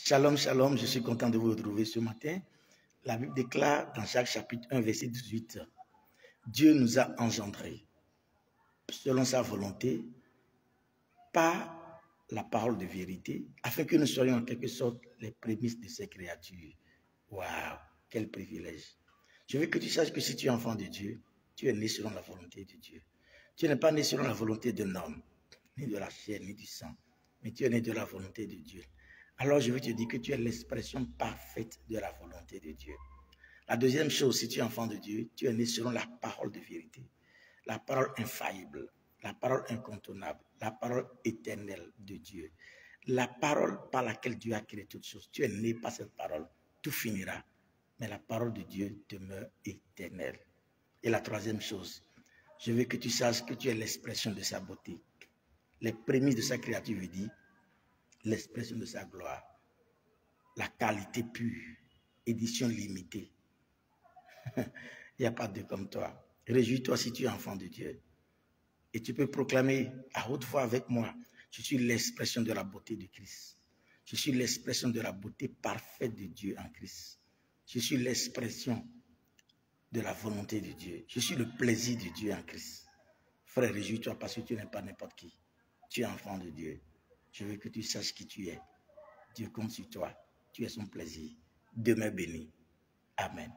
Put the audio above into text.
Shalom, shalom, je suis content de vous retrouver ce matin. La Bible déclare dans Jacques chapitre 1, verset 18, Dieu nous a engendrés selon sa volonté par la parole de vérité, afin que nous soyons en quelque sorte les prémices de ses créatures. Waouh, quel privilège. Je veux que tu saches que si tu es enfant de Dieu, tu es né selon la volonté de Dieu. Tu n'es pas né selon la volonté d'un homme, ni de la chair, ni du sang, mais tu es né de la volonté de Dieu. Alors je veux te dire que tu es l'expression parfaite de la volonté de Dieu. La deuxième chose, si tu es enfant de Dieu, tu es né selon la parole de vérité, la parole infaillible, la parole incontournable, la parole éternelle de Dieu, la parole par laquelle Dieu a créé toutes choses. Tu es né par cette parole, tout finira, mais la parole de Dieu demeure éternelle. Et la troisième chose, je veux que tu saches que tu es l'expression de sa beauté. Les prémices de sa créature veut dire l'expression de sa gloire, la qualité pure, édition limitée. Il n'y a pas de comme toi. Réjouis-toi si tu es enfant de Dieu. Et tu peux proclamer à haute voix avec moi, je suis l'expression de la beauté de Christ. Je suis l'expression de la beauté parfaite de Dieu en Christ. Je suis l'expression de la volonté de Dieu. Je suis le plaisir de Dieu en Christ. Frère, réjouis-toi parce que tu n'es pas n'importe qui. Tu es enfant de Dieu. Je veux que tu saches qui tu es. Dieu compte sur toi. Tu es son plaisir. Demeure béni. Amen.